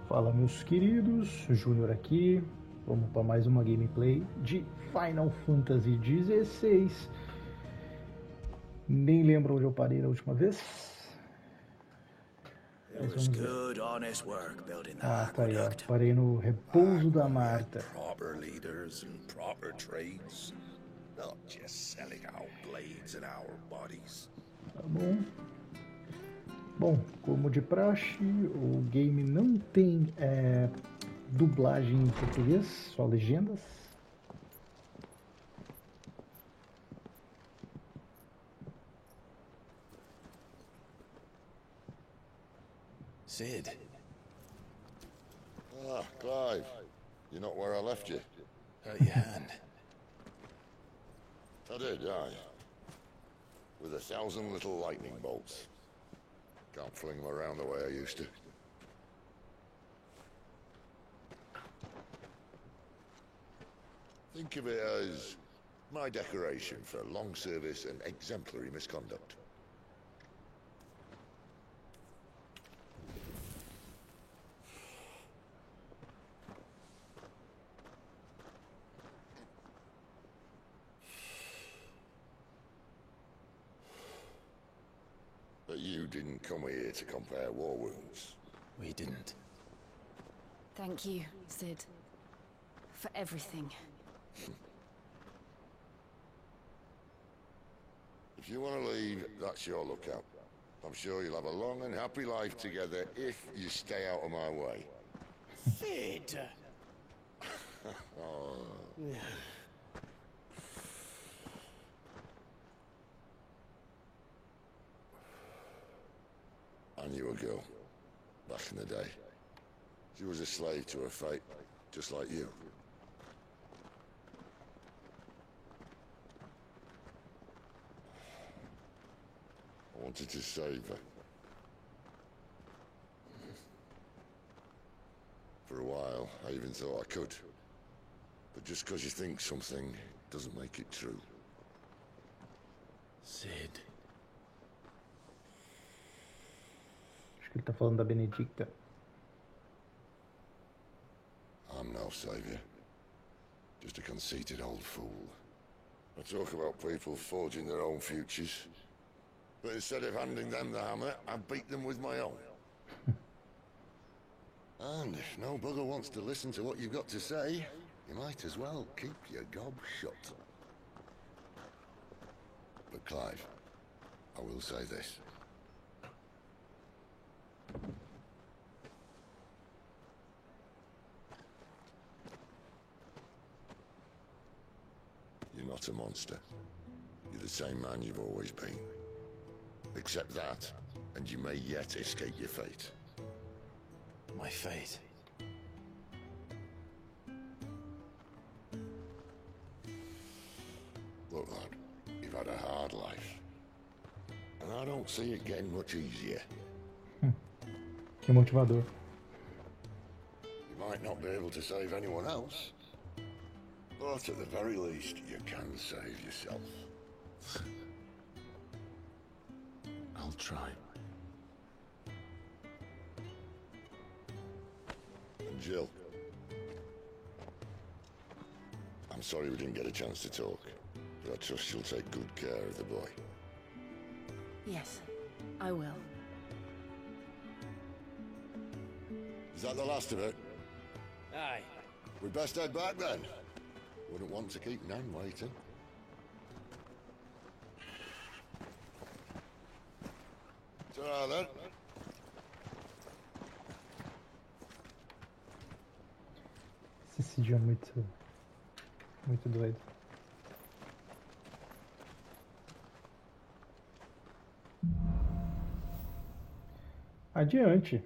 Fala, meus queridos, Júnior aqui. Vamos para mais uma gameplay de Final Fantasy XVI. Nem lembro onde eu parei na última vez. Mas vamos ver. Ah, tá aí, ó. Parei no repouso da Marta. Proper leaders and proper trades, not just selling our blades and our bodies. Tá bom. Bom, como de praxe, o game não tem dublagem em português, só legendas. Cid. Ah, Clive. You're not where I left you. Hurt your hand. I did, aye. With 1,000 little lightning bolts. Can't fling them around the way I used to. Think of it as my decoration for long service and exemplary misconduct. But you didn't come here to compare war wounds. We didn't. Thank you, Cid. For everything. If you want to leave, that's your lookout. I'm sure you'll have a long and happy life together if you stay out of my way. Cid! I knew a girl, back in the day. She was a slave to her fate, just like you. I wanted to save her. For a while, I even thought I could. But just because you think something doesn't make it true. Cid. Acho que ele tá falando da Benedicta. I'm no savior. Just a conceited old fool. I talk about people forging their own futures. But instead of handing them the hammer, I beat them with my own. And if no bugger wants to listen to what you've got to say, you might as well keep your gob shut. But Clive, I will say this. You're not a monster. You're the same man you've always been. Accept that, and you may yet escape your fate. My fate. Look, lad, you've had a hard life. And I don't see it getting much easier. Que motivador. You might not be able to save anyone else, but at the very least, you can save yourself. I'll try. And Jill, I'm sorry we didn't get a chance to talk, but I trust she'll take good care of the boy. Yes, I will. Is that the last of it? Aye. We'd best head back then. Wouldn't want to keep Nan waiting. Ta-ra then. Esse Cid é muito doido. Adiante.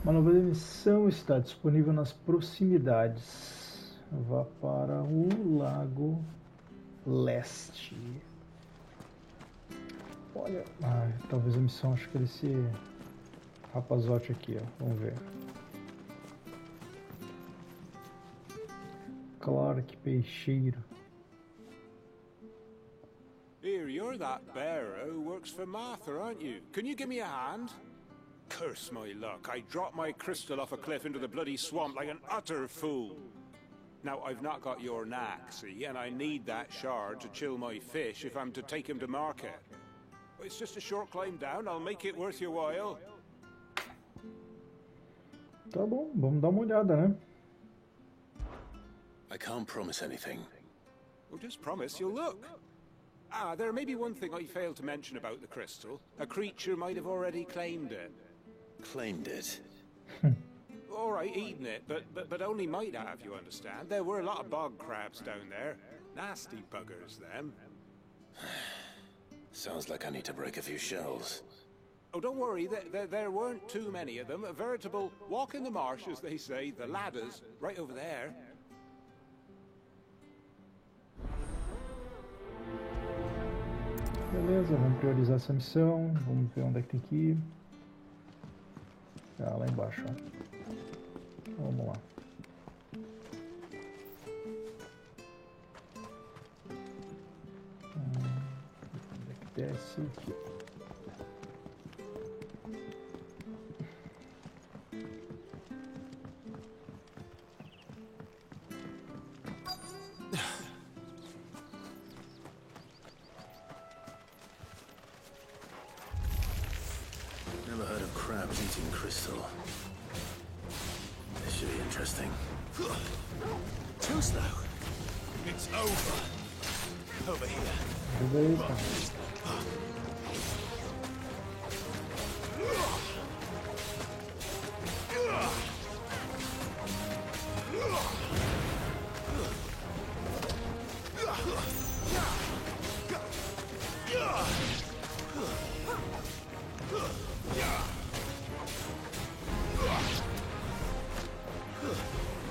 Uma nova missão está disponível nas proximidades. Vá para o Lago Leste. Olha, talvez a missão, acho que é desse rapazote aqui, ó. Vamos ver. Clark Peixeiro. Here, you're that bearer who works for Martha, aren't you? Can you give me a hand? Curse my luck. I dropped my crystal off a cliff into the bloody swamp like an utter fool. Now, I've not got your knack, see, and I need that shard to chill my fish if I'm to take him to market. It's just a short climb down. I'll make it worth your while. Tá bom, vamos dar uma olhada, né? I can't promise anything. Well, just promise you'll look. Ah, there may be one thing I failed to mention about the crystal. A creature might have already claimed it. Claimed it. All right, eaten it, but only might have, you understand. There were a lot of bog crabs down there. Nasty buggers, them. Sounds like I need to break a few shells. Oh, don't worry, there weren't too many of them. A veritable walk in the marsh, as they say, the ladders, right over there. Beleza, vamos priorizar essa missão. Vamos ver onde é que tem que ir. Ah, lá embaixo, ó. Vamos lá. Onde é que desce? Aqui. Never heard of crabs eating crystal. This should be interesting. Too slow. It's over. Over here. Beleza.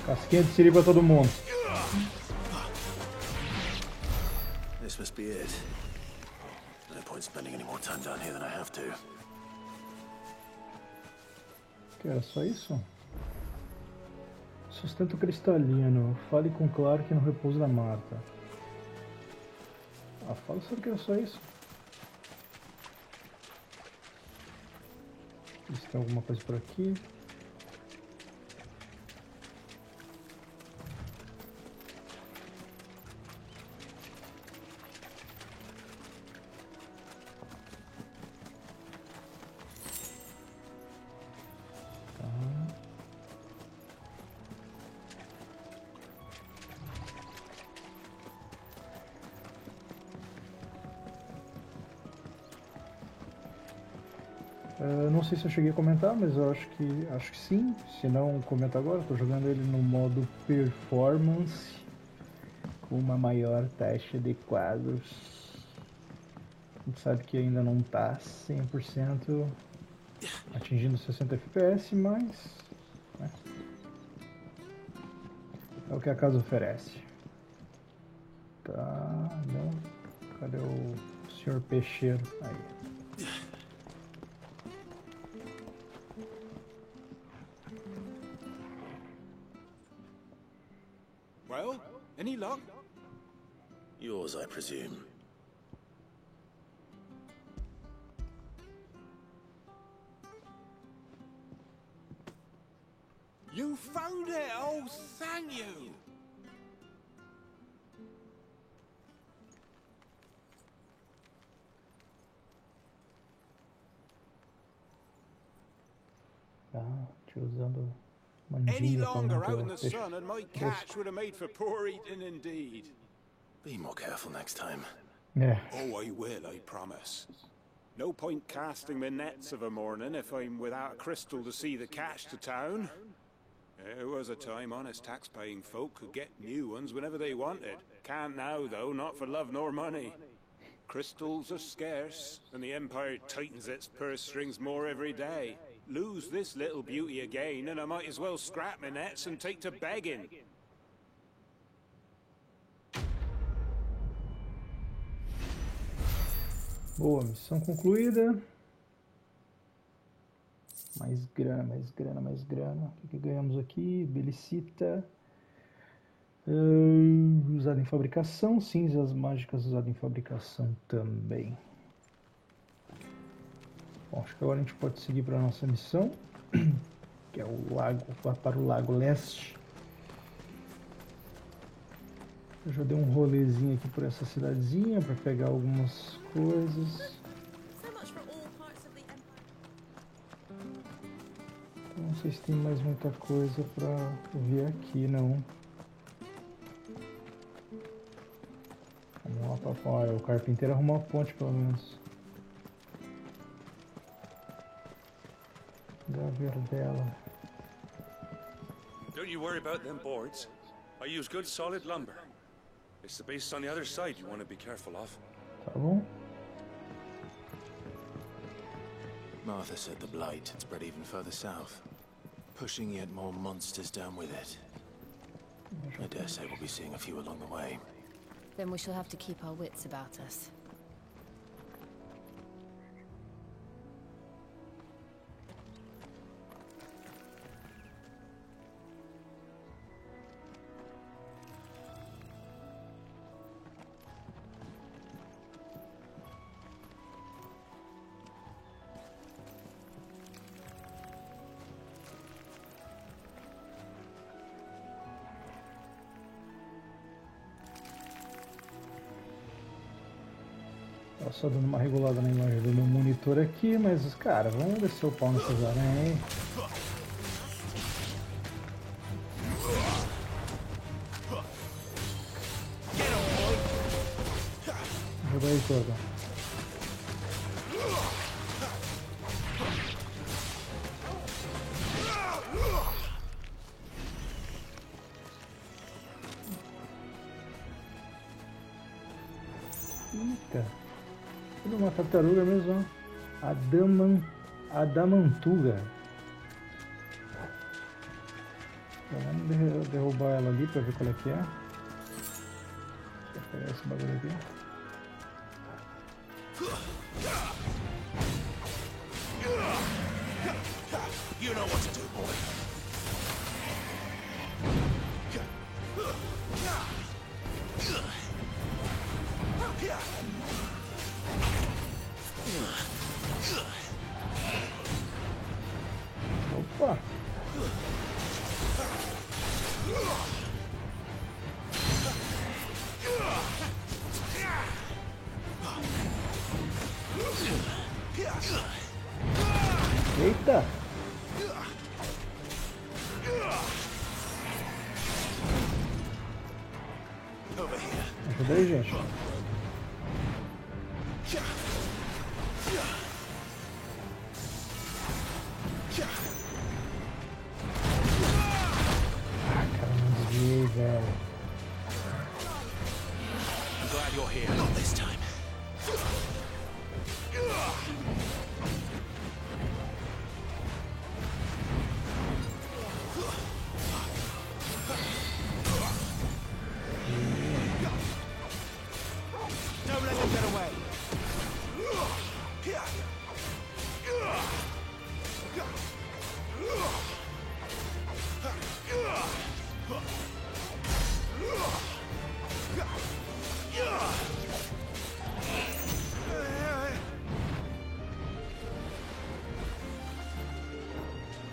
Casquinha de siri pra todo mundo. This must be it. No point spending any more time down here than I have to. Que era só isso? Sustento cristalino. Fale com Clark no repouso da Marta. Ah, fala sobre que era só isso. Se tem alguma coisa por aqui. Não sei se eu cheguei a comentar, mas eu acho que sim. Se não, comenta agora. Estou jogando ele no modo Performance com uma maior taxa de quadros. A gente sabe que ainda não está 100% atingindo 60 FPS, mas né, é o que a casa oferece. Tá, não. Cadê o senhor peixeiro? Aí. Well, any luck? Yours, I presume. You found it! Oh, thank you! Tá, te usando Any mandinga pra longer manter out in o the peixe sun and my fresco. catch would have made for poor eating indeed. Be more careful next time. É, Oh, I will, I promise. No point casting my nets of a morning if I'm without a crystal to see the catch to town. There was a time honest tax-paying folk could get new ones whenever they wanted. Can't now, though, not for love nor money. Crystals are scarce, and the Empire tightens its purse strings more every day. Lose this little beauty again, and I might as well scrap my nets and take to begging. boa, missão concluída. Mais grana, mais grana, mais grana. O que ganhamos aqui? Belicita. Usada em fabricação. Cinzas mágicas usadas em fabricação também. Bom, acho que agora a gente pode seguir para a nossa missão, que é o lago, para o Lago Leste. Eu já dei um rolezinho aqui por essa cidadezinha para pegar algumas coisas. Não sei se tem mais muita coisa para ver aqui, não. Vamos lá para fora. O carpinteiro arrumou a ponte, pelo menos. Gaverdela. Don't you worry about them boards. I use good solid lumber. It's the base on the other side you want to be careful of. Tá bom. Martha said the blight had spread even further south, pushing yet more monsters down with it. I dare say we'll be seeing a few along the way. Then we shall have to keep our wits about us. Só dando uma regulada na imagem do meu monitor aqui, mas, cara, vamos descer o pau nessas aranhas, hein? Ajuda aí, Jordan. Eita. Tudo uma tartaruga mesmo, ó. Adamantuga. Então, vamos derrubar ela ali pra ver qual é que é. Deixa eu pegar esse bagulho aqui. You know what to do, boy. Opa! Eita! Ajuda aí, gente. Velho. I'm glad you're here. Not this time. Don't let them get away.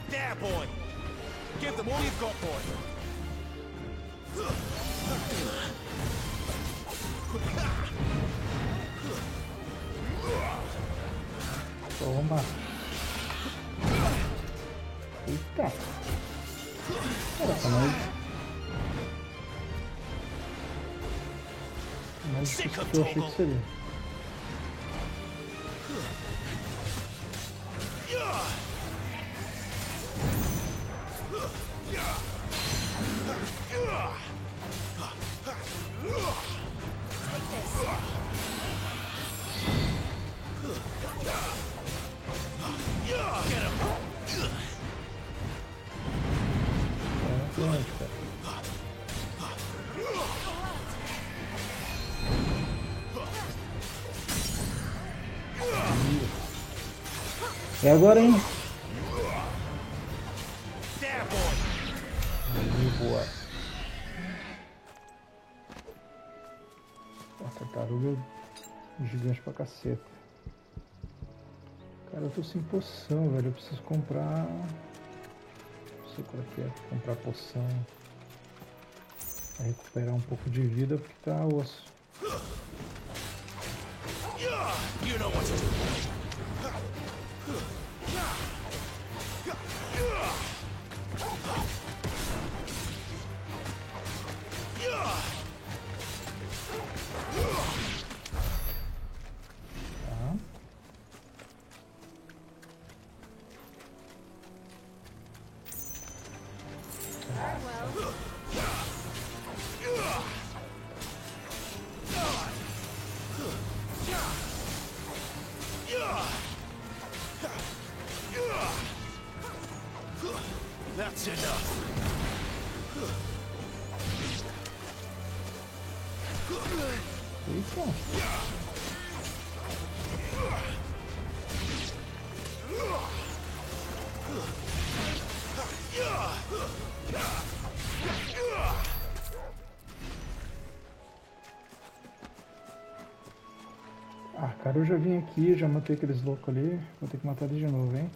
There, boy. Give them all you've got, boy. Toma. Eita. Caraca, mais difícil do que eu achei que seria. É agora, hein? Boa. A tartaruga gigante pra caceta. Cara, eu tô sem poção, velho. Eu preciso comprar... Não sei qual que é. Comprar poção. Pra recuperar um pouco de vida, porque tá osso. You know what to do. That's enough. Eita. Ah, cara, eu já vim aqui, já matei aqueles loucos ali. Vou ter que matar eles de novo, hein?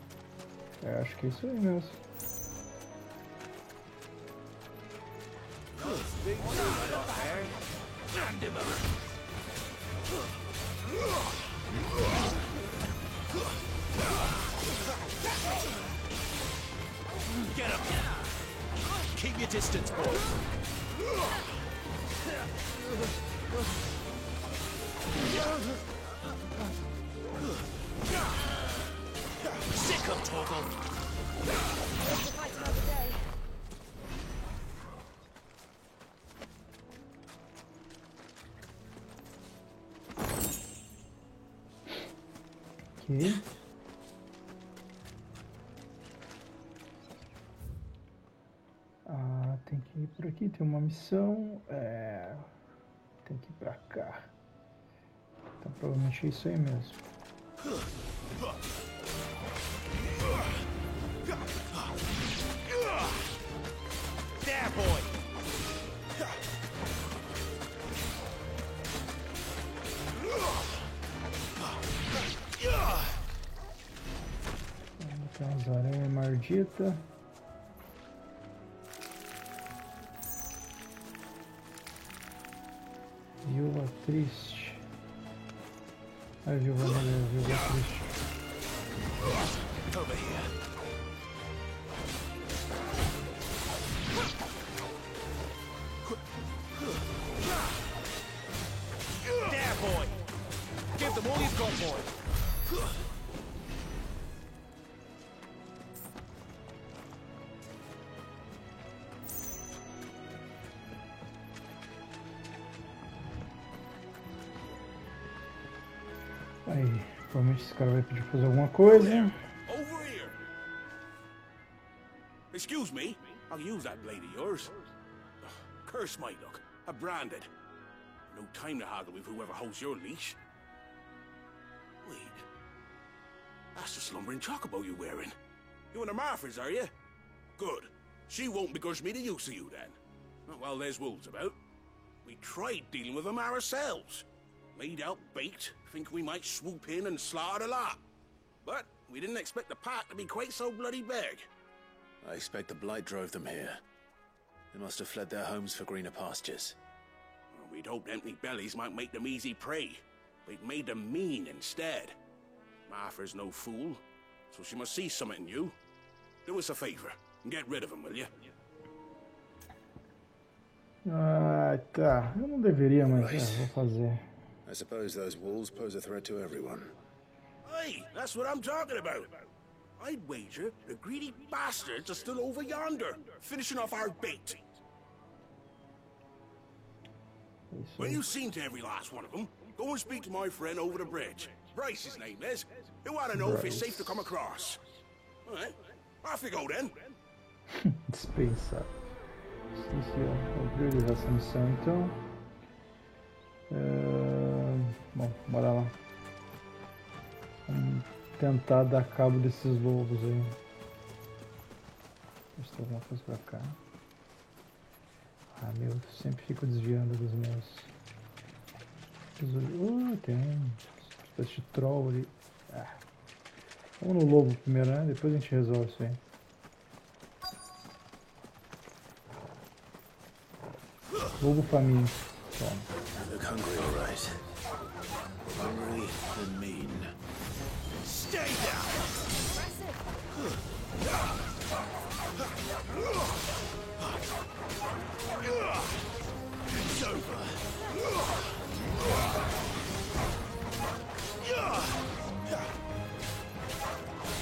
É, acho que é isso aí mesmo. Get him. Keep your distance, boy. Sick of Torgal. Fight another day. Aqui. Ah, tem que ir por aqui, tem uma missão. É... Tem que ir pra cá. Então provavelmente é isso aí mesmo. There, boy. Tem umas aranhas malditas. Viúva triste. A viúva negra, a viúva triste. Over here. There, boy. Give them all you've got, boy. Aí, provavelmente esse cara vai pedir pra fazer alguma coisa. Over here. Excuse me. I'll use that blade of yours. Ugh, curse my luck. I'm branded. No time to haggle with whoever holds your leash. Wait. That's the slumbering chocobo you're wearing. You and the Marfors, are you? Good. She won't begrudge me the use of you, then. Not while there's wolves about. We tried dealing with them ourselves. Laid out baked, think we might swoop in and slaughter the lot. But we didn't expect the pack to be quite so bloody big. I expect the Blight drove them here. They must have fled their homes for greener pastures. Well, we'd hoped empty bellies might make them easy prey. But it made them mean instead. Martha's no fool, so she must see something in you. Do us a favor and get rid of them, will you? Ah, tá. Eu não deveria, mas vou fazer. I suppose those wolves pose a threat to everyone. Hey, that's what I'm talking about. I'd wager the greedy bastards are still over yonder, finishing off our bait. When you've seen to every last one of them, go and speak to my friend over the bridge. Bryce, his name is. He'll want to know if it's safe to come across. All right, off you go then. Dispensa. Vou priorizar essa missão então. Bom, bora lá. Vamos tentar dar cabo desses lobos aí. Deixa eu ver alguma coisa pra cá. Ah, meu, sempre fico desviando dos meus. Tem uma espécie de troll ali. Ah. Vamos no lobo primeiro, né? Depois a gente resolve isso aí. Lobo faminto. Toma. You look hungry, all right. Hungry and mean. Stay down! It's over.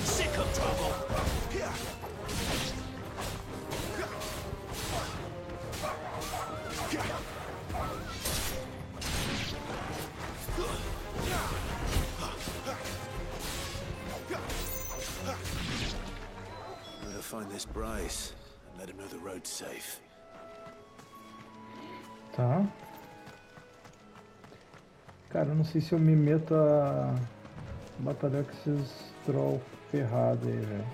Sick of trouble. I'm gonna find this Bryce and let him know the road's safe. Tá. Cara, eu não sei se eu me meto a batalhar com esses troll ferrado aí, velho.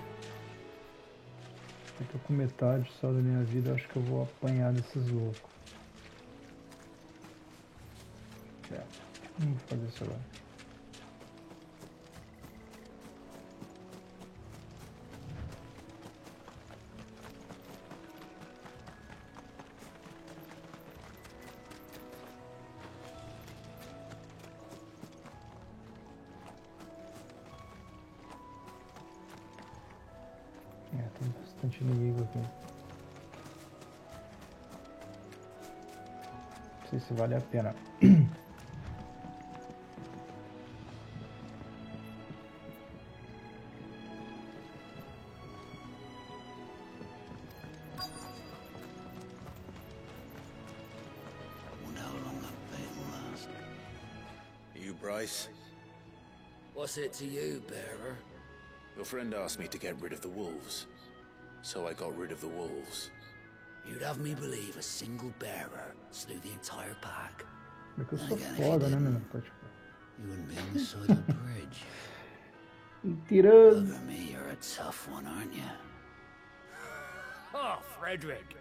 Eu tô com metade só da minha vida, acho que eu vou apanhar desses loucos. Vamos fazer isso agora. Tem bastante inimigo aqui. Não sei se vale a pena. You, Bryce? What's it to you, bearer? Your friend asked me to get rid of the wolves. So I got rid of the wolves. You'd have me believe a single bearer slew the entire pack. Porque eu And sou again, if you foda, né, didn't, meu? Tá, tipo, you wouldn't be on the side of the bridge. mentiroso. Over me, you're a tough one, aren't you? Oh, Frederick.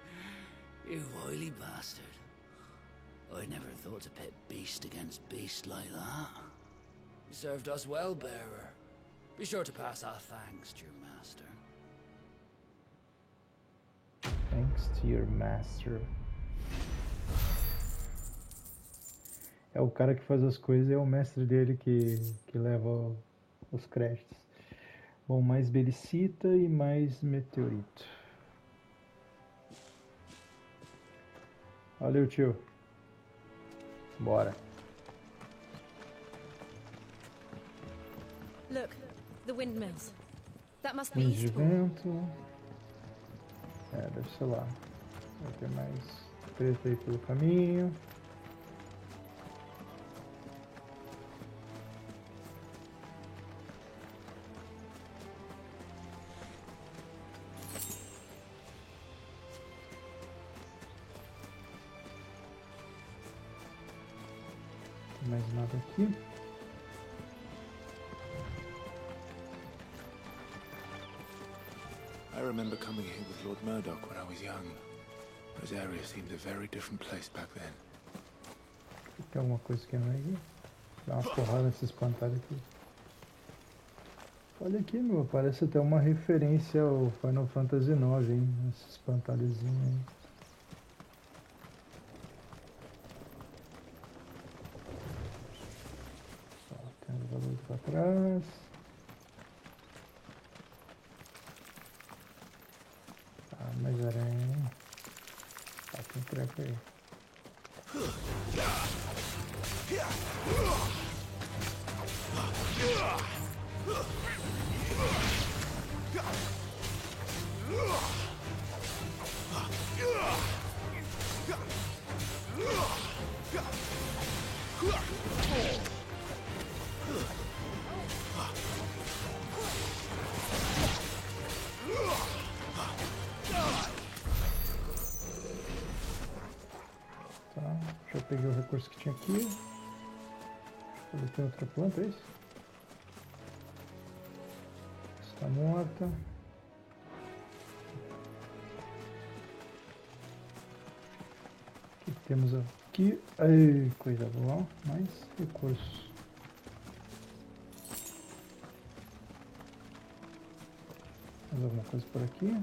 You wily bastard. I never thought to pit beast against beast like that. You served us well, bearer. Be sure to pass our thanks to your master. Thanks to your master. É o cara que faz as coisas, é o mestre dele que leva os créditos. Bom, mais belicita e mais meteorito. Valeu, tio. Bora. Look, the windmills. That must be Luz de Eastbourne. vento. É, deve ser lá. Vai ter mais treta aí pelo caminho. Tem mais nada aqui. I remember coming here with Lord Murdoch when I was young. Rosaria seemed a very different place back then. Tem alguma coisa que não é aqui? Dá uma porrada nesse espantalho aqui. Olha aqui, meu. Parece até uma referência ao Final Fantasy IX, hein? Esse espantalhozinho aí. Ó, tem os valores pra trás. Ah, mais aranha. Ah, tem treco aí. Tá, já peguei o recurso que tinha aqui. Ele tem outra planta, é isso? Está morta. O que temos aqui? Ai, coisa boa. Mais recursos. Mais alguma coisa por aqui?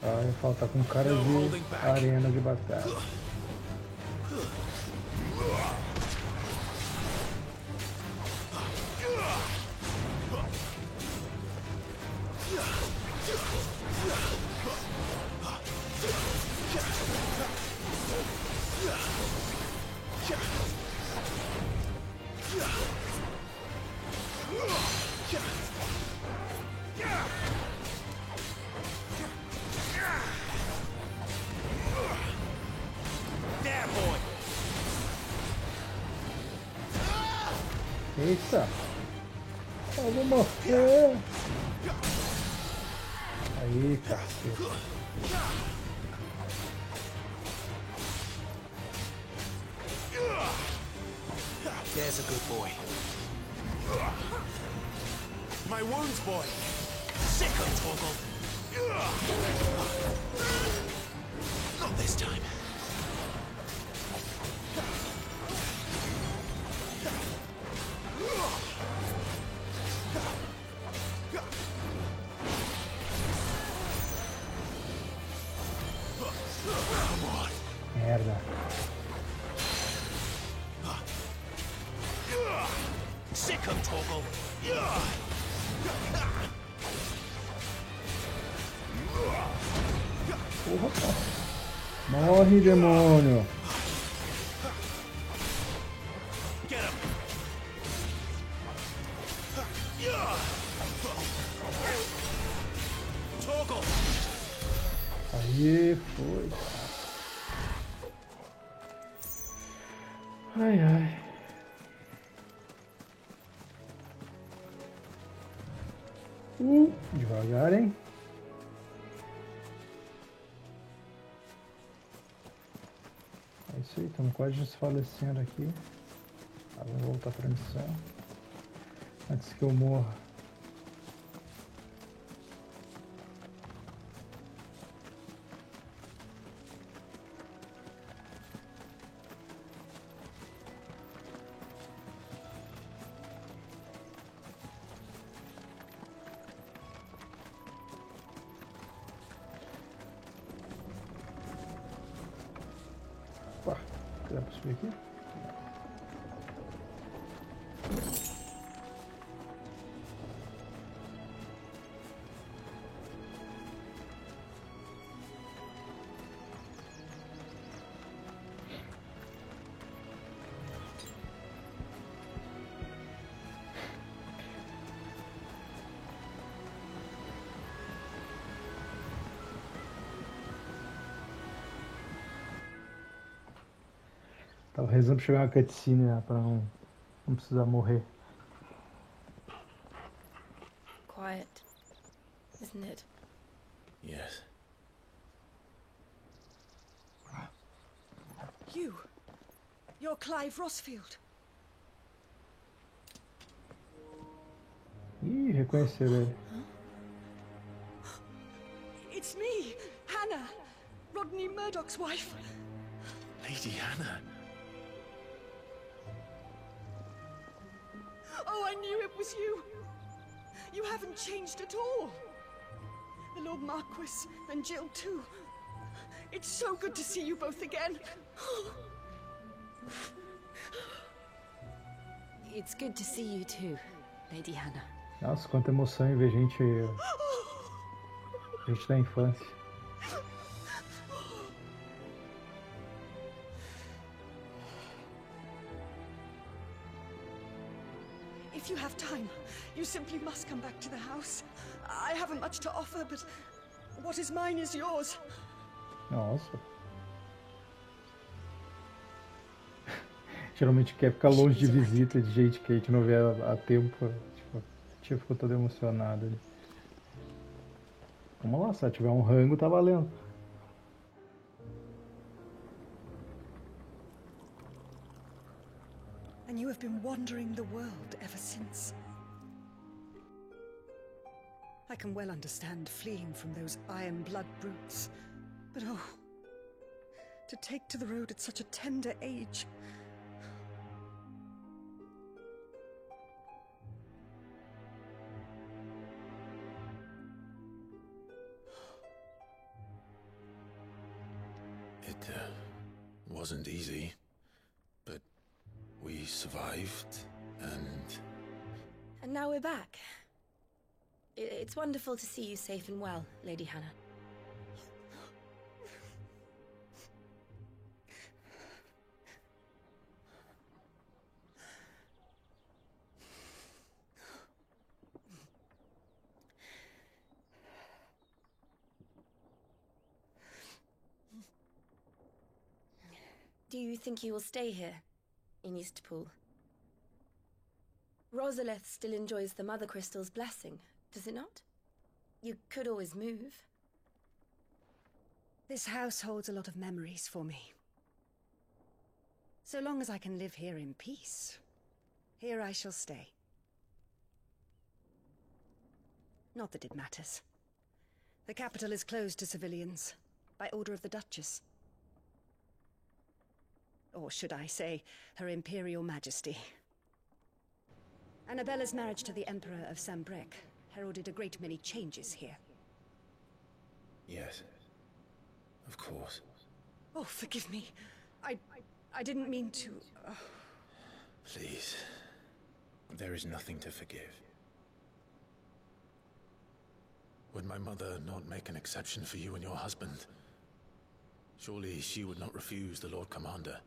Ah, ia faltar com cara de arena de batalha. Eita! Eu vou morrer! Aí, cacete! There's a good boy. My wounds, boy. Sick of Torgal. Not this time. Merda! Sick of Torgal. Porra, pá. Morre, demônio! Get him. Torgal. Aí, foi. Ai, ai. Devagar, hein? É isso aí, estamos quase desfalecendo aqui. Tá, vamos voltar para a missão. Antes que eu morra. Opa, dá pra subir aqui? Tava rezando pra chegar uma cutscene, né, pra não precisar morrer. Quiet, isn't it? Yes. You're Clive Rosfield. Ih, reconheceram ele. It's me, Hannah, Rodney Murdoch's wife. Lady Hannah. Oh, I knew it was you. You haven't changed at all. The Lord Marquis and Jill too. It's so good to see you both again. It's good to see you too, Lady Hannah. Nossa, quanta emoção em ver gente da infância. If you have time, you simply must come back to the house. I haven't much to offer, but what is mine is yours. Nossa. Geralmente quer ficar longe de visita de gente que a gente não vê há tempo. Tipo, a tia ficou toda emocionada ali. Vamos lá, se tiver um rango, tá valendo. And you have been wandering the world ever since. I can well understand fleeing from those iron blood brutes, but oh, to take to the road at such a tender age. It wasn't easy, but we survived, and... And now we're back. It's wonderful to see you safe and well, Lady Hannah. Do you think you will stay here, in Eastpool? Rosalith still enjoys the Mother Crystal's blessing, does it not? You could always move. This house holds a lot of memories for me. So long as I can live here in peace, here I shall stay. Not that it matters. The capital is closed to civilians, by order of the Duchess. Or should I say, Her Imperial Majesty. Annabella's marriage to the Emperor of Sanbreque heralded a great many changes here. Yes. Of course. Oh, forgive me. I didn't mean to... Please. There is nothing to forgive. Would my mother not make an exception for you and your husband? Surely she would not refuse the Lord Commander.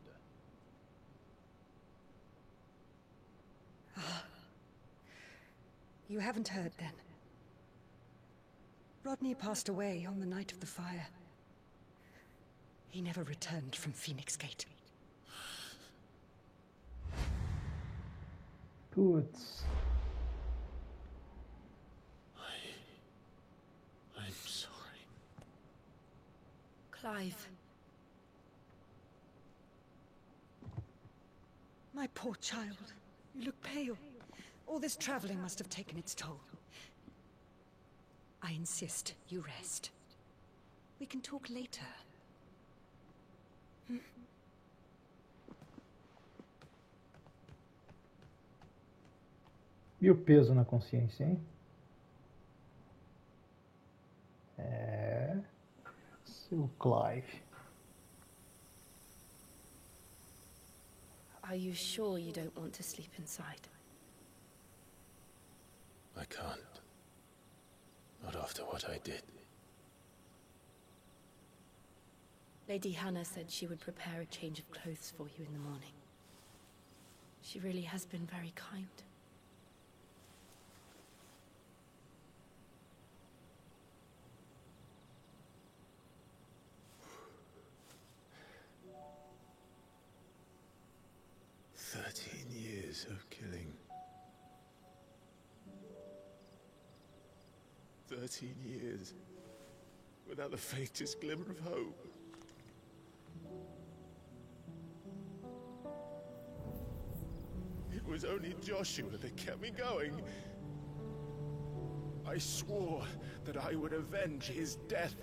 You haven't heard, then. Rodney passed away on the night of the fire. He never returned from Phoenix Gate. Putz. I'm sorry. Clive. My poor child. You look pale. All this traveling must have taken its toll. I insist you rest. We can talk later. E o peso na consciência, hein? Seu Clive. Are you sure you don't want to sleep inside? I can't. Not after what I did. Lady Hannah said she would prepare a change of clothes for you in the morning. She really has been very kind. Years of killing. 13 years without the faintest glimmer of hope. It was only Joshua that kept me going. I swore that I would avenge his death.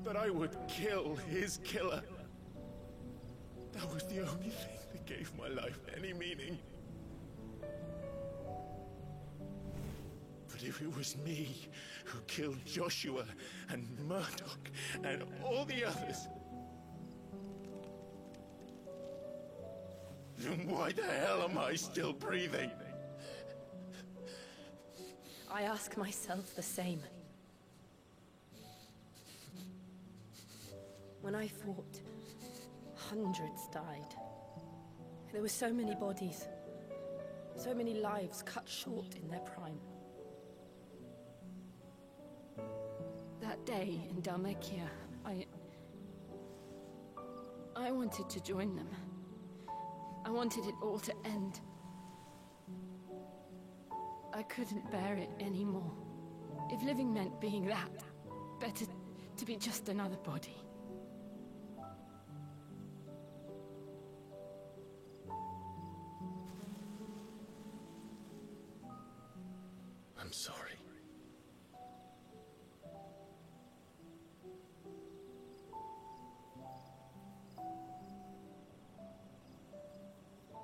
That I would kill his killer. That was the only thing that gave my life any meaning. But if it was me who killed Joshua and Murdoch and all the others, then why the hell am I still breathing? I ask myself the same. When I fought, hundreds died. There were so many bodies, so many lives cut short in their prime. That day in Dhalmekia, I wanted to join them. I wanted it all to end. I couldn't bear it anymore. If living meant being that, better to be just another body. I'm sorry.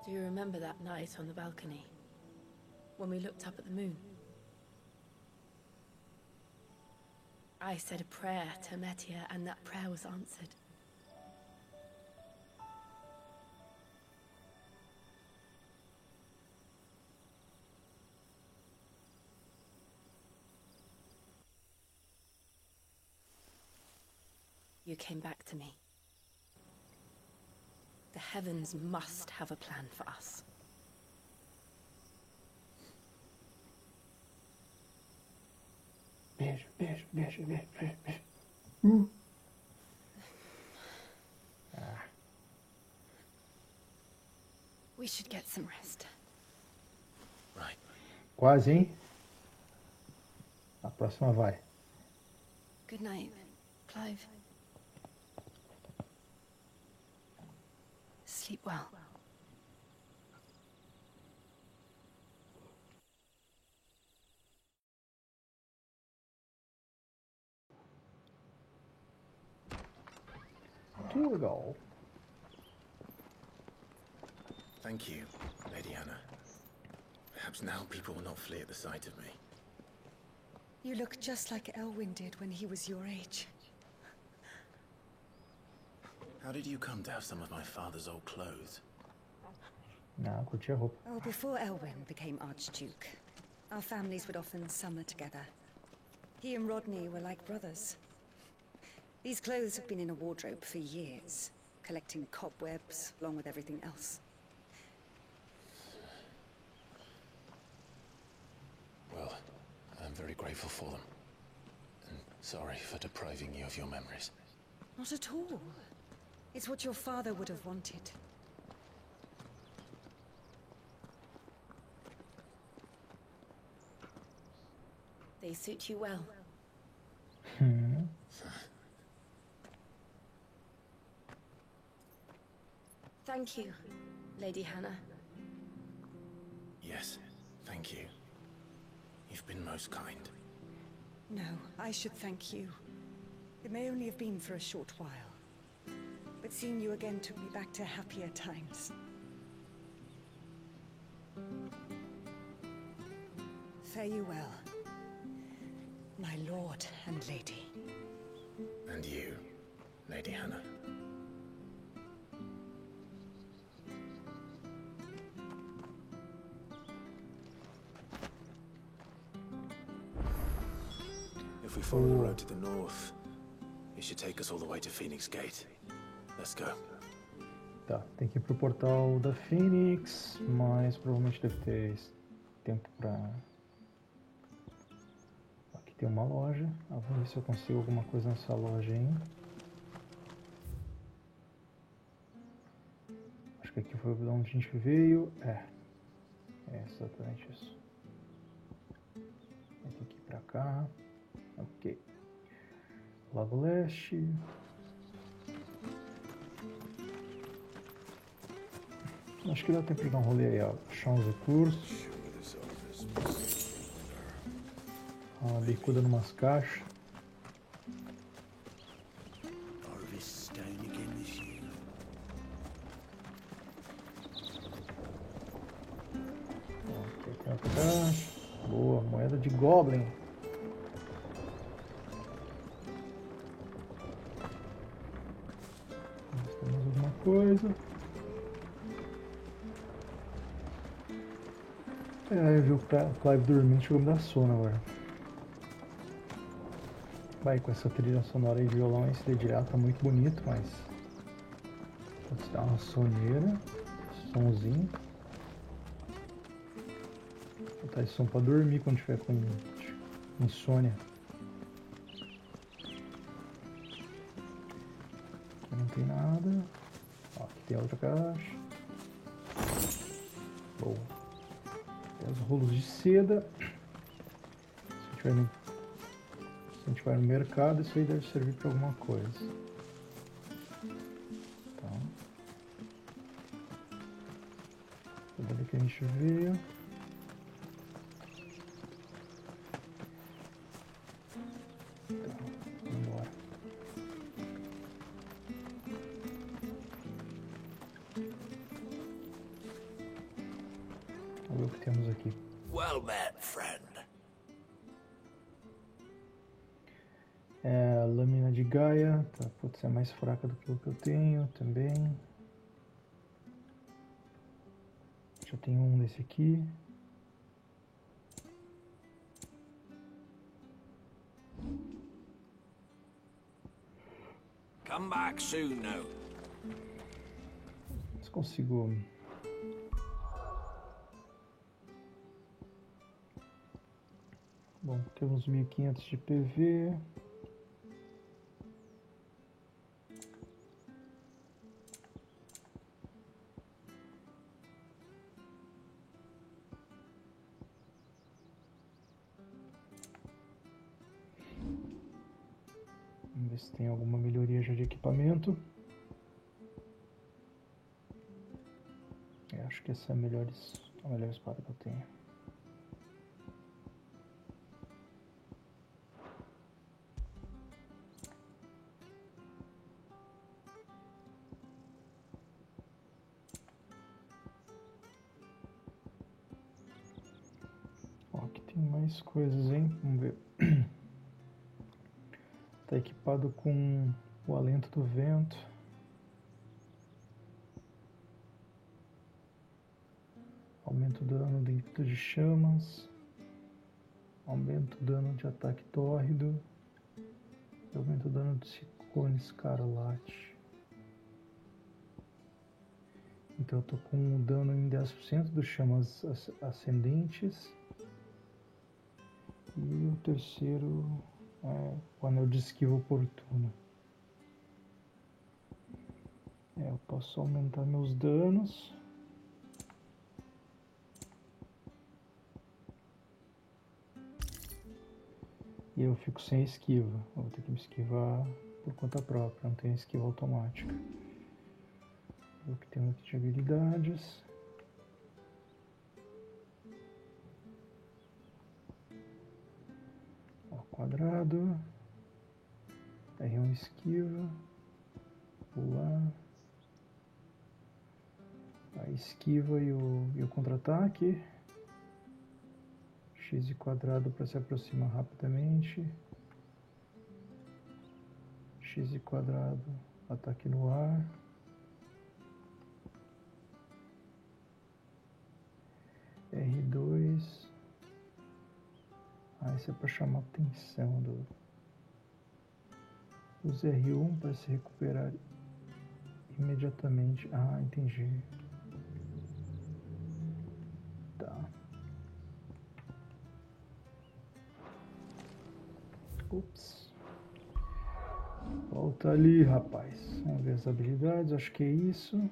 Do you remember that night on the balcony? When we looked up at the moon? I said a prayer to Metia, and that prayer was answered. You came back to me. The heavens must have a plan for us. Beijo, beijo, beijo, beijo, beijo, beijo. We should get some rest. Right. Quase, hein? A próxima vai. Good night, Clive. Sleep well. Que legal. Thank you, Lady Hannah. Perhaps now people will not flee at the sight of me. You look just like Elwyn did when he was your age. How did you come to have some of my father's old clothes? Não, curti a roupa. Oh, before Elwyn became Archduke, our families would often summer together. He and Rodney were like brothers. These clothes have been in a wardrobe for years, collecting cobwebs along with everything else. Well, I'm very grateful for them. And sorry for depriving you of your memories. Not at all. It's what your father would have wanted. They suit you well. Thank you, Lady Hannah. Yes, thank you. You've been most kind. No, I should thank you. It may only have been for a short while, but seeing you again took me back to happier times. Fare you well, my lord and lady. And you, Lady Hannah. If we follow the road to the north, it should take us all the way to Phoenix Gate. Let's go. Tá, tem que ir pro portal da Phoenix, mas provavelmente deve ter tempo pra... Aqui tem uma loja. Vamos ver se eu consigo alguma coisa nessa loja ainda. Acho que aqui foi de onde a gente veio. É exatamente isso. Tem que ir pra cá. Ok. Lago Leste. Acho que dá tempo de dar um rolê aí, ó. Achar uns recursos. Uma bicuda numas caixas. Ok, tem outra caixa. Boa, moeda de Goblin. Nós temos alguma coisa. Eu vi o Clive dormindo, chegou a me dar sono agora. Vai, com essa trilha sonora aí de violão, esse dedilhado tá muito bonito, mas... Pode dar uma soneira, somzinho. Vou botar esse som pra dormir quando tiver com insônia. Aqui não tem nada. Ó, aqui tem outra caixa. Boa. Tem os rolos de seda. Se a gente vai no mercado, isso aí deve servir para alguma coisa. Então, tudo que a gente veio. Então, vamos embora. Vamos ver o que temos aqui. Well met, friend. A lâmina de Gaia, tá, putz, é mais fraca do que o que eu tenho também. Já tenho um desse aqui. Come back soon now. Se consigo. Bom, temos 1500 de PV. Vamos ver se tem alguma melhoria já de equipamento. Eu acho que essa é a melhor espada que eu tenho. Ó, aqui tem mais coisas, hein? Vamos ver. Tá equipado com o alento do vento. Aumenta o dano dentro de chamas. Aumenta o dano de ataque tórrido. E aumenta o dano de ciclone escarlate. Então eu tô com um dano em 10% dos chamas ascendentes. E o terceiro é o anel de esquiva oportuno. Eu posso aumentar meus danos. E eu fico sem esquiva. Eu vou ter que me esquivar por conta própria, não tem esquiva automática. O que tem aqui de habilidades. Ó, quadrado. R1 esquiva. Pular. A esquiva e o contra-ataque. X e quadrado para se aproximar rapidamente. X e quadrado, ataque no ar. R2. Esse é para chamar a atenção dos R1 para se recuperar imediatamente. Ah, entendi. Tá. Ups. Volta ali, rapaz. Vamos ver as habilidades. Acho que é isso.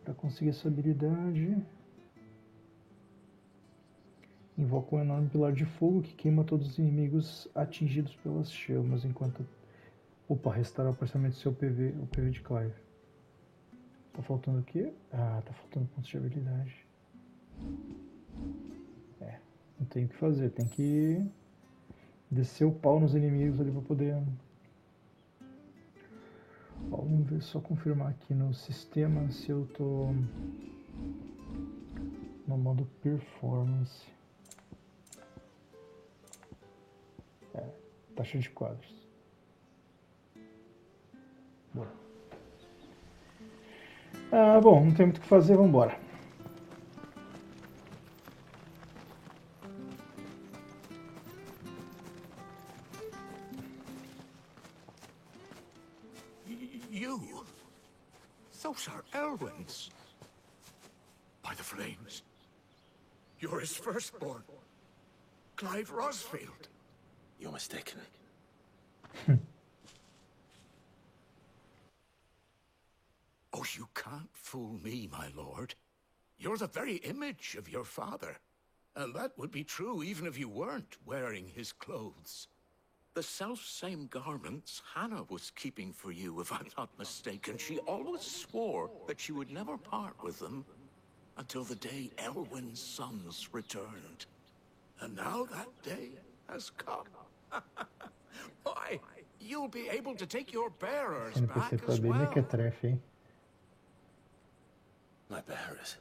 Para conseguir essa habilidade, invoca um enorme pilar de fogo que queima todos os inimigos atingidos pelas chamas enquanto... Opa, restaurar parcialmente seu PV, o PV de Clive. Tá faltando o quê? Ah, tá faltando pontos de habilidade. Não tem o que fazer, tem que descer o pau nos inimigos ali para poder... Ó, vamos ver, só confirmar aqui no sistema se eu tô no modo performance. Taxa de quadros. Bora. Bom, não tem muito o que fazer, vamos embora. You? Those are Elwyn's. By the flames. You're his firstborn. Clive Rosfield. You're mistaken. Oh, you can't fool me, my lord. You're the very image of your father. And that would be true even if you weren't wearing his clothes. The self-same garments Hannah was keeping for you, if I'm not mistaken. She always swore that she would never part with them until the day Elwyn's sons returned. And now that day has come. Why, you'll be able to take your bearers back as well. My bearers?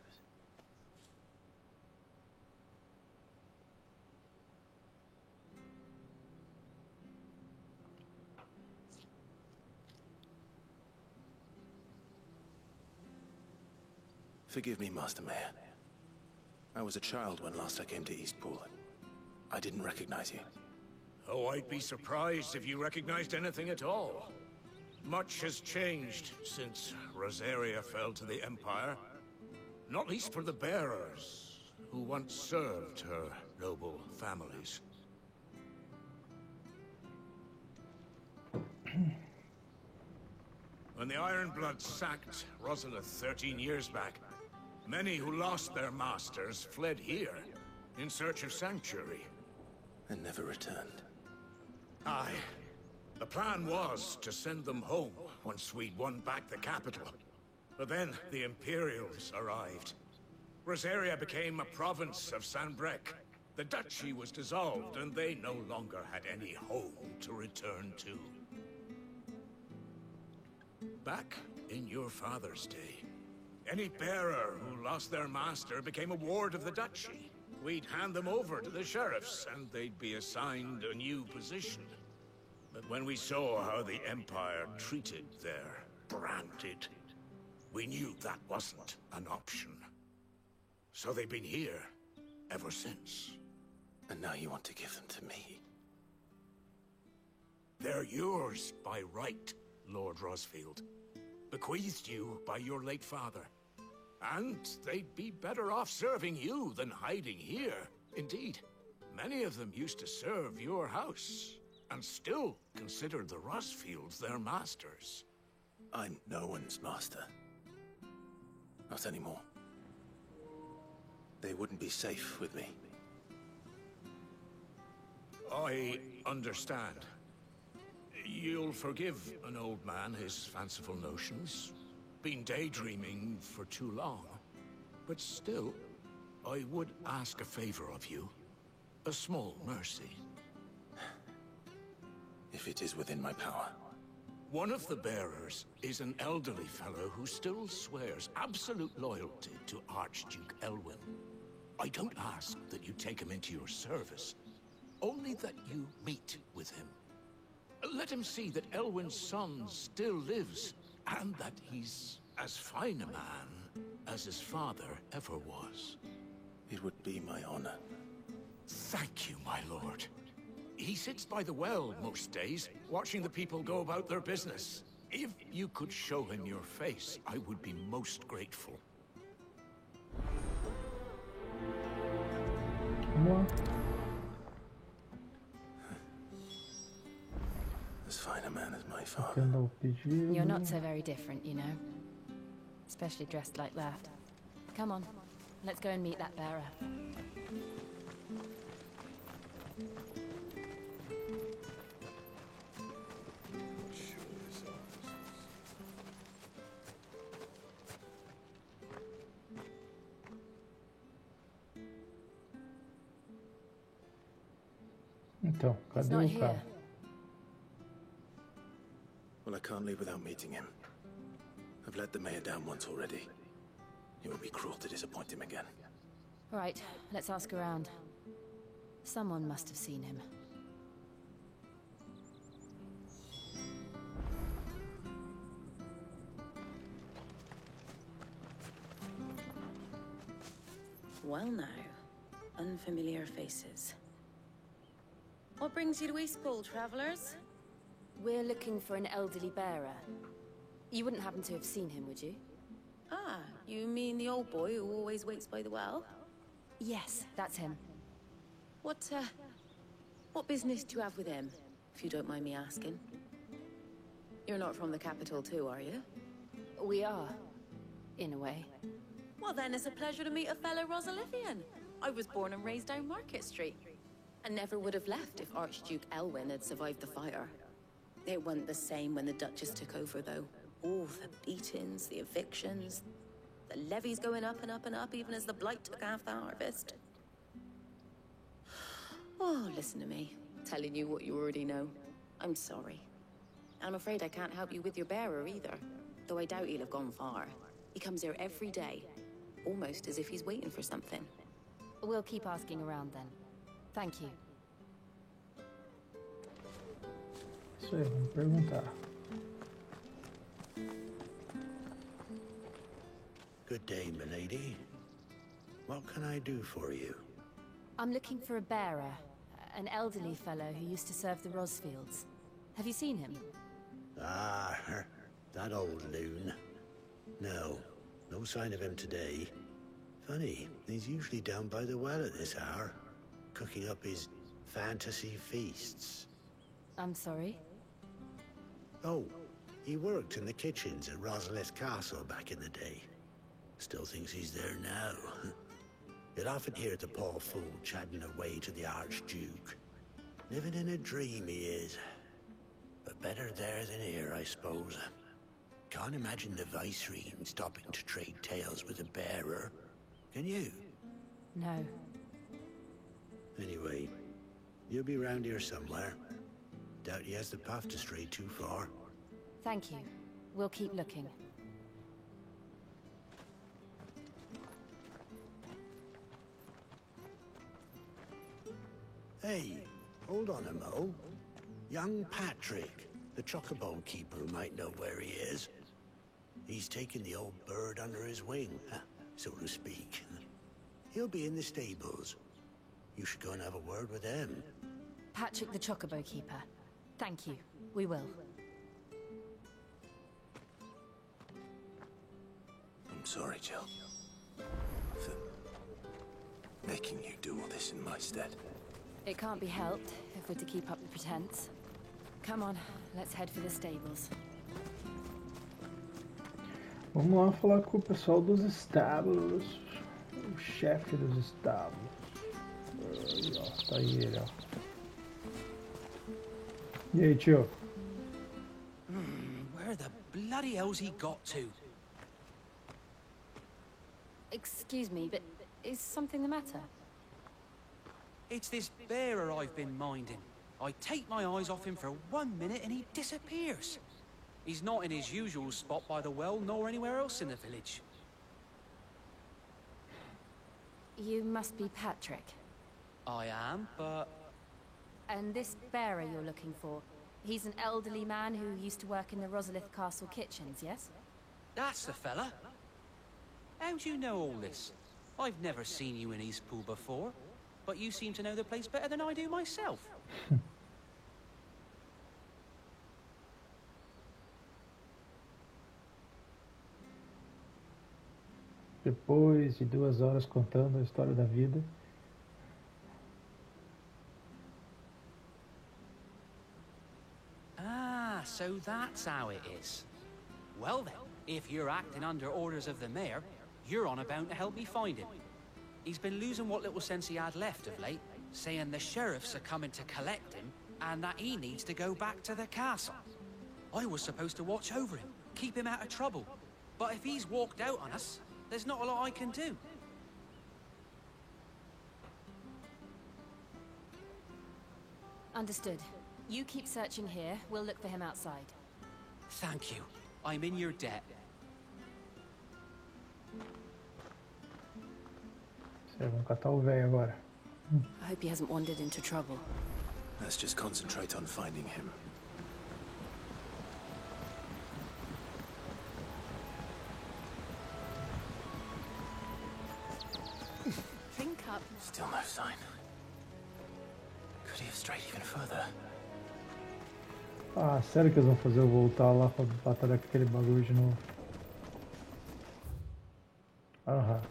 Forgive me, Master Mayor. I was a child when last I came to Eastpool. I didn't recognize you. Oh, I'd be surprised if you recognized anything at all. Much has changed since Rosaria fell to the Empire. Not least for the bearers, who once served her noble families. When the Ironbloods sacked Rosalith 13 years back, many who lost their masters fled here, in search of sanctuary. And never returned. Aye. The plan was to send them home once we'd won back the capital. But then the Imperials arrived. Rosaria became a province of Sanbreque. The duchy was dissolved, and they no longer had any home to return to. Back in your father's day, any bearer who lost their master became a ward of the duchy. We'd hand them over to the sheriffs, and they'd be assigned a new position. But when we saw how the Empire treated their branded, we knew that wasn't an option. So they've been here ever since. And now you want to give them to me? They're yours by right, Lord Rosfield. Bequeathed you by your late father. And they'd be better off serving you than hiding here. Indeed, many of them used to serve your house, and still considered the Rosfields their masters. I'm no one's master. Not anymore. They wouldn't be safe with me. I understand. You'll forgive an old man his fanciful notions. Been daydreaming for too long. But still, I would ask a favor of you. A small mercy. If it is within my power. One of the bearers is an elderly fellow who still swears absolute loyalty to Archduke Elwyn. I don't ask that you take him into your service, only that you meet with him. Let him see that Elwyn's son still lives, and that he's as fine a man as his father ever was. It would be my honor. Thank you, my lord. He sits by the well most days, watching the people go about their business. If you could show him your face, I would be most grateful. As fine a man as my father. You're not so very different, you know. Especially dressed like that. Come on, let's go and meet that bearer. Então, cadê o cara? Well, I can't leave without meeting him. I've let the mayor down once already. It would be cruel to disappoint him again. Right, let's ask around. Someone must have seen him. Well now, unfamiliar faces. What brings you to Eastpool, travelers? We're looking for an elderly bearer. You wouldn't happen to have seen him, would you? Ah, you mean the old boy who always waits by the well? Yes, that's him. What business do you have with him, if you don't mind me asking? You're not from the capital too, are you? We are, in a way. Well then, it's a pleasure to meet a fellow Rosalithian. I was born and raised down Market Street. And never would have left if Archduke Elwyn had survived the fire. It wasn't the same when the Duchess took over, though. All the beatings, the evictions, the levies going up and up and up, even as the Blight took half the harvest. Oh, listen to me, telling you what you already know. I'm sorry. I'm afraid I can't help you with your bearer either, though I doubt he'll have gone far. He comes here every day, almost as if he's waiting for something. We'll keep asking around then. Thank you. Isso aí, vamos perguntar. Good day, milady. What can I do for you? I'm looking for a bearer, an elderly fellow who used to serve the Rosfields. Have you seen him? Ah, that old loon. No sign of him today. Funny, he's usually down by the well at this hour, cooking up his fantasy feasts. I'm sorry? Oh, he worked in the kitchens at Rosalith Castle back in the day. Still thinks he's there now. You'd often hear the poor fool chatting away to the Archduke. Living in a dream he is. But better there than here, I suppose. Can't imagine the Viceroy stopping to trade tales with a bearer. Can you? No. Anyway, you'll be round here somewhere. Doubt he has the path to stray too far. Thank you. We'll keep looking. Hey, hold on a mo. Young Patrick, the chocobo keeper, might know where he is. He's taken the old bird under his wing, so to speak. He'll be in the stables. You should go and have a word with him. Patrick the chocobo keeper. Thank you. We will. I'm sorry, Jill. For making you do all this in my stead. It can't be helped if we're to keep up the pretense. Come on, let's head for the stables. Vamos lá falar com o pessoal dos estábulos. O chefe dos estábulos. Aí, ó, tá aí ele, ó. E aí, tio? Where the bloody hell's he got to? Excuse me, but is something the matter? It's this bearer I've been minding. I take my eyes off him for 1 minute and he disappears. He's not in his usual spot by the well, nor anywhere else in the village. You must be Patrick. I am, but... And this bearer you're looking for, he's an elderly man who used to work in the Rosalith Castle kitchens, yes? That's the fella. How do you know all this? I've never seen you in Eastpool before, but you seem to know the place better than I do myself. Depois de 2 horas contando a história da vida. Ah, so that's how it is. Well then, if you're acting under orders of the mayor, you're on about to help me find him. He's been losing what little sense he had left of late, saying the sheriffs are coming to collect him, and that he needs to go back to the castle. I was supposed to watch over him, keep him out of trouble. But if he's walked out on us, there's not a lot I can do. Understood. You keep searching here, we'll look for him outside. Thank you. I'm in your debt. Vamos catar o velho agora. I hope he hasn't wandered into trouble. Let's just concentrate on finding him. Think up. Still no sign. Could he have strayed even further? Ah, sério que eles vão fazer eu voltar lá pra batalhar com aquele bagulho de novo? Aham.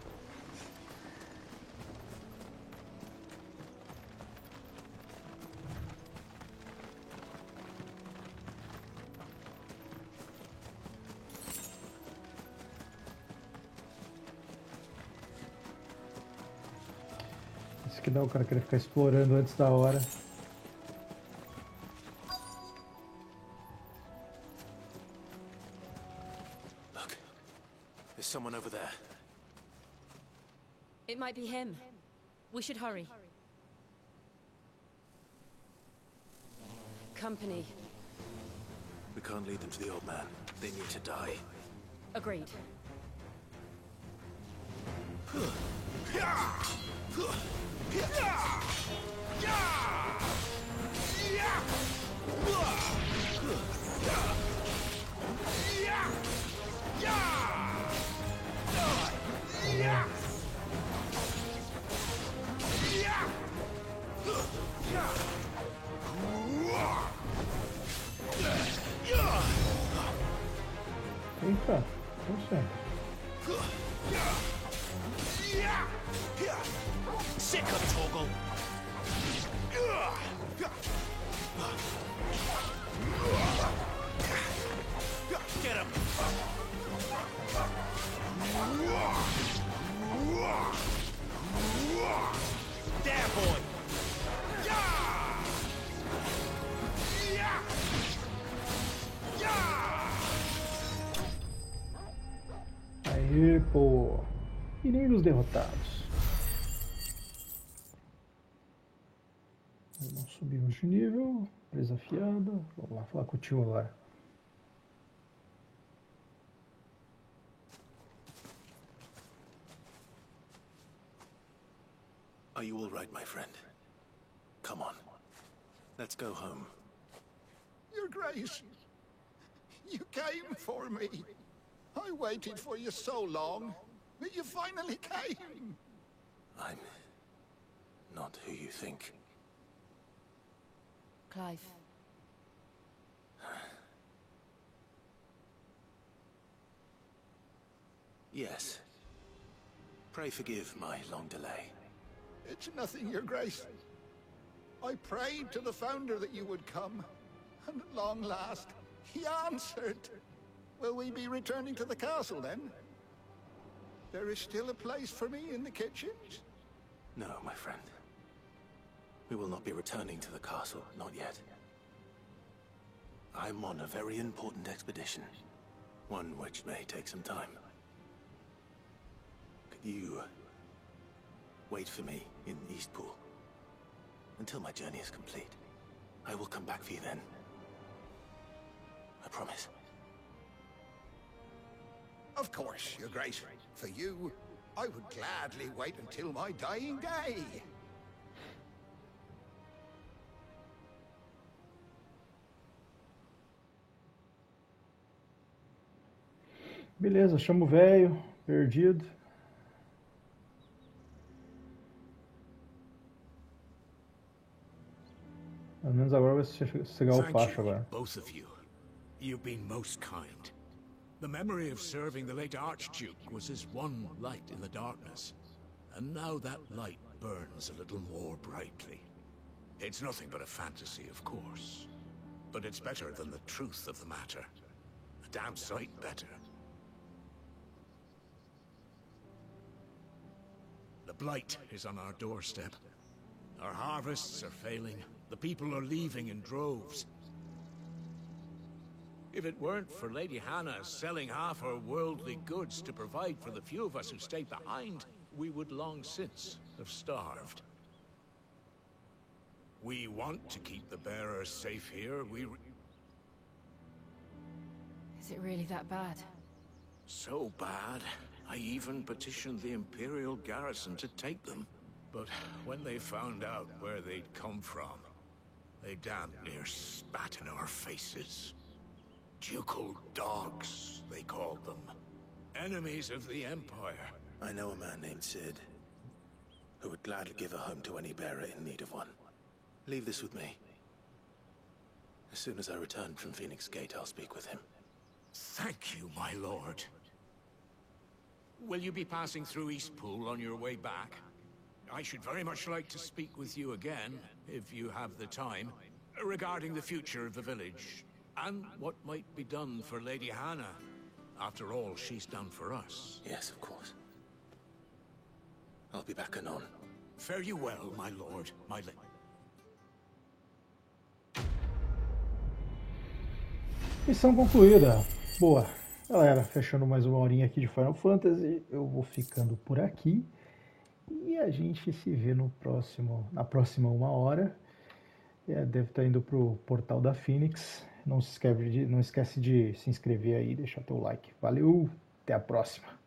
Isso que dá o cara querer ficar explorando antes da hora. There's someone over there. It might be him. We should hurry. Company. We can't lead them to the old man. They need to die. Agreed. Sick of Torgal. Get him. There, boy. Aê, pô. Inimigos derrotados. Vamos subir de nível. Presa afiada. Vamos lá falar com o tio agora. Are you all right, my friend? Come on. Let's go home. Your Grace, you came for me. I waited for you so long, but you finally came. I'm not who you think. Clive. Yes. Pray forgive my long delay. It's nothing, Your Grace. I prayed to the Founder that you would come, and at long last, he answered. Will we be returning to the castle, then? There is still a place for me in the kitchens? No, my friend. We will not be returning to the castle, not yet. I'm on a very important expedition. One which may take some time. Could you wait for me in Eastpool until my journey is complete? I will come back for you then. I promise. Of course, Your Grace. For you, I would gladly wait until my dying day. Beleza, chama o velho, perdido. Pelo menos agora vai chegar o facho agora. Both of you. You've been most kind. The memory of serving the late Archduke was as one light in the darkness. And now that light burns a little more brightly. It's nothing but a fantasy, of course. But it's better than the truth of the matter. A damn sight better. The Blight is on our doorstep. Our harvests are failing. The people are leaving in droves. If it weren't for Lady Hannah selling half her worldly goods to provide for the few of us who stayed behind, we would long since have starved. We want to keep the bearers safe here. Is it really that bad? So bad, I even petitioned the Imperial garrison to take them. But when they found out where they'd come from, they damn near spat in our faces. Ducal dogs, they called them. Enemies of the Empire. I know a man named Cid, who would gladly give a home to any bearer in need of one. Leave this with me. As soon as I return from Phoenix Gate, I'll speak with him. Thank you, my lord. Will you be passing through Eastpool on your way back? I should very much like to speak with you again, if you have the time, regarding the future of the village, and what might be done for Lady Hannah. After all, she's done for us. Yes, of course. I'll be back anon. Fare you well, my lord, my Missão concluída. Boa. Galera, fechando mais uma horinha aqui de Final Fantasy. Eu vou ficando por aqui. E a gente se vê no na próxima 1 hora. Deve estar indo pro portal da Phoenix. Não esquece de se inscrever aí e deixar teu like. Valeu, até a próxima.